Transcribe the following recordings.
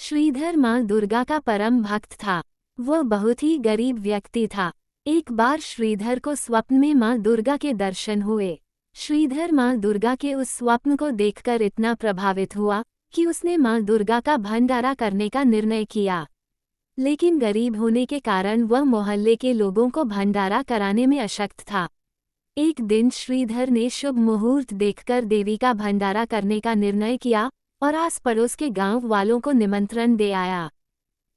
श्रीधर माँ दुर्गा का परम भक्त था। वह बहुत ही गरीब व्यक्ति था। एक बार श्रीधर को स्वप्न में माँ दुर्गा के दर्शन हुए। श्रीधर माँ दुर्गा के उस स्वप्न को देखकर इतना प्रभावित हुआ कि उसने माँ दुर्गा का भंडारा करने का निर्णय किया। लेकिन गरीब होने के कारण वह मोहल्ले के लोगों को भंडारा कराने में अशक्त था। एक दिन श्रीधर ने शुभ मुहूर्त देखकर देवी का भंडारा करने का निर्णय किया और आस पड़ोस के गांव वालों को निमंत्रण दे आया।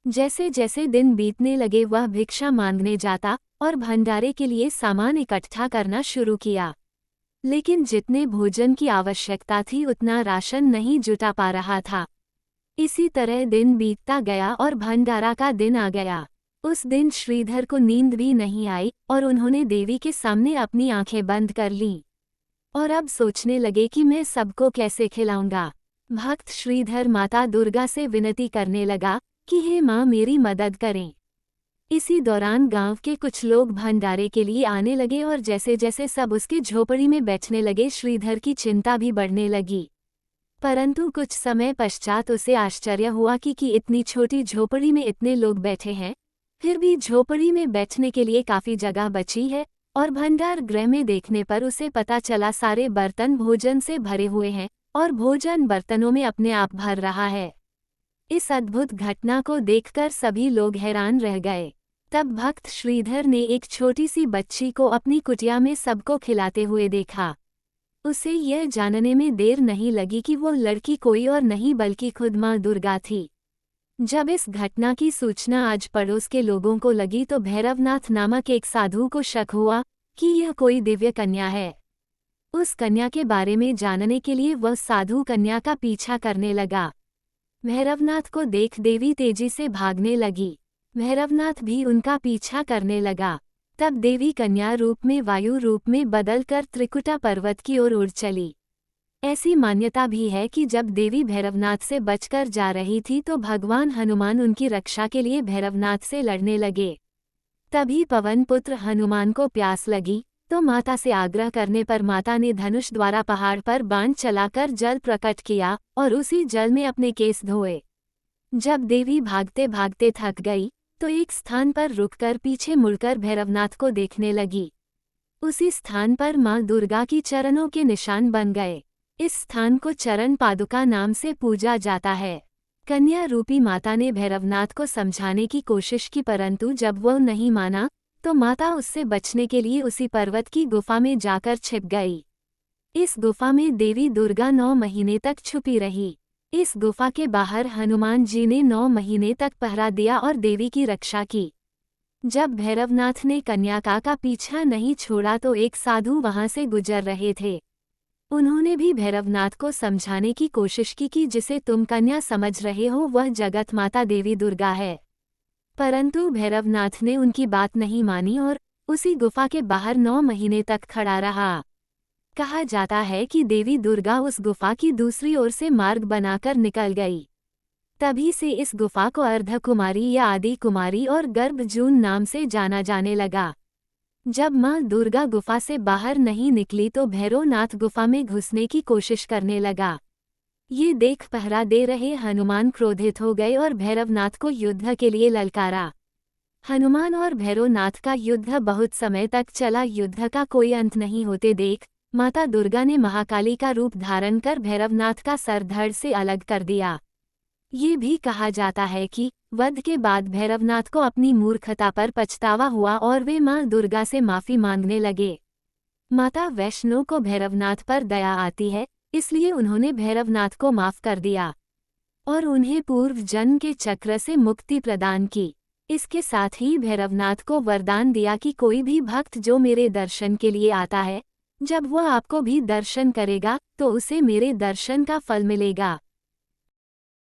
जैसे जैसे दिन बीतने लगे वह भिक्षा मांगने जाता और भंडारे के लिए सामान इकट्ठा करना शुरू किया। लेकिन जितने भोजन की आवश्यकता थी उतना राशन नहीं जुटा पा रहा था। इसी तरह दिन बीतता गया और भंडारा का दिन आ गया। उस दिन श्रीधर को नींद भी नहीं आई और उन्होंने देवी के सामने अपनी आंखें बंद कर लीं और अब सोचने लगे कि मैं सबको कैसे खिलाऊंगा। भक्त श्रीधर माता दुर्गा से विनती करने लगा कि हे माँ मेरी मदद करें। इसी दौरान गांव के कुछ लोग भंडारे के लिए आने लगे और जैसे जैसे सब उसकी झोपड़ी में बैठने लगे श्रीधर की चिंता भी बढ़ने लगी। परंतु कुछ समय पश्चात उसे आश्चर्य हुआ कि इतनी छोटी झोपड़ी में इतने लोग बैठे हैं, फिर भी झोपड़ी में बैठने के लिए काफ़ी जगह बची है। और भंडार गृह में देखने पर उसे पता चला सारे बर्तन भोजन से भरे हुए हैं और भोजन बर्तनों में अपने आप भर रहा है। इस अद्भुत घटना को देखकर सभी लोग हैरान रह गए। तब भक्त श्रीधर ने एक छोटी सी बच्ची को अपनी कुटिया में सबको खिलाते हुए देखा। उसे यह जानने में देर नहीं लगी कि वो लड़की कोई और नहीं बल्कि खुद माँ दुर्गा थी। जब इस घटना की सूचना आज पड़ोस के लोगों को लगी तो भैरवनाथ नामक एक साधु को शक हुआ कि यह कोई दिव्य कन्या है। उस कन्या के बारे में जानने के लिए वह साधु कन्या का पीछा करने लगा। भैरवनाथ को देख देवी तेजी से भागने लगी। भैरवनाथ भी उनका पीछा करने लगा। तब देवी कन्या रूप में वायु रूप में बदलकर त्रिकुटा पर्वत की ओर उड़ चली। ऐसी मान्यता भी है कि जब देवी भैरवनाथ से बचकर जा रही थी तो भगवान हनुमान उनकी रक्षा के लिए भैरवनाथ से लड़ने लगे। तभी पवन पुत्र हनुमान को प्यास लगी तो माता से आग्रह करने पर माता ने धनुष द्वारा पहाड़ पर बाण चलाकर जल प्रकट किया और उसी जल में अपने केस धोए। जब देवी भागते भागते थक गई तो एक स्थान पर रुककर पीछे मुड़कर भैरवनाथ को देखने लगी। उसी स्थान पर मां दुर्गा की चरणों के निशान बन गए। इस स्थान को चरण पादुका नाम से पूजा जाता है। कन्या रूपी माता ने भैरवनाथ को समझाने की कोशिश की परंतु जब वह नहीं माना तो माता उससे बचने के लिए उसी पर्वत की गुफा में जाकर छिप गई। इस गुफा में देवी दुर्गा 9 महीने तक छुपी रही। इस गुफा के बाहर हनुमान जी ने 9 महीने तक पहरा दिया और देवी की रक्षा की। जब भैरवनाथ ने कन्या का पीछा नहीं छोड़ा तो एक साधु वहां से गुजर रहे थे। उन्होंने भी भैरवनाथ को समझाने की कोशिश की कि जिसे तुम कन्या समझ रहे हो वह जगत माता देवी दुर्गा है। परंतु भैरवनाथ ने उनकी बात नहीं मानी और उसी गुफा के बाहर 9 महीने तक खड़ा रहा। कहा जाता है कि देवी दुर्गा उस गुफा की दूसरी ओर से मार्ग बनाकर निकल गई। तभी से इस गुफा को अर्धकुमारी या आदि कुमारी और गर्भजून नाम से जाना जाने लगा। जब मां दुर्गा गुफा से बाहर नहीं निकली तो भैरवनाथ गुफा में घुसने की कोशिश करने लगा। ये देख पहरा दे रहे हनुमान क्रोधित हो गए और भैरवनाथ को युद्ध के लिए ललकारा। हनुमान और भैरवनाथ का युद्ध बहुत समय तक चला। युद्ध का कोई अंत नहीं होते देख माता दुर्गा ने महाकाली का रूप धारण कर भैरवनाथ का सर धड़ से अलग कर दिया। ये भी कहा जाता है कि वध के बाद भैरवनाथ को अपनी मूर्खता पर पछतावा हुआ और वे मां दुर्गा से माफी मांगने लगे। माता वैष्णो को भैरवनाथ पर दया आती है, इसलिए उन्होंने भैरवनाथ को माफ कर दिया और उन्हें पूर्व जन्म के चक्र से मुक्ति प्रदान की। इसके साथ ही भैरवनाथ को वरदान दिया कि कोई भी भक्त जो मेरे दर्शन के लिए आता है, जब वह आपको भी दर्शन करेगा तो उसे मेरे दर्शन का फल मिलेगा।